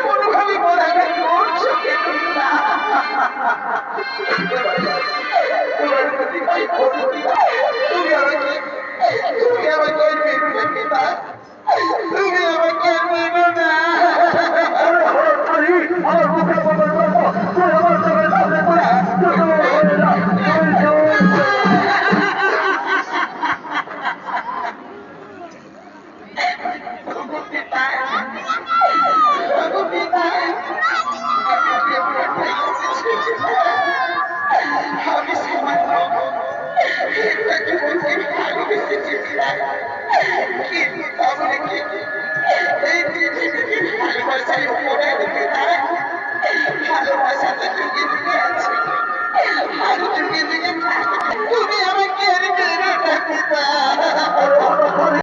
মনোভাবে বলা কোন সুখে তুমি আমাকে তুমি আমাকে পিতা তুমি আমাকে মেনো না আমার মুখে বলবো তুই আমার চোখের সামনে আমি সামান্য একটা যুবককে ভালোবেসেছিলাম কিন্তু তাহলে কি এই পৃথিবীকে ভালোবাসায় উপরে রেখে দেয় ভালোবাসা তো যুগে যুগে আছে আরো যুগে যুগে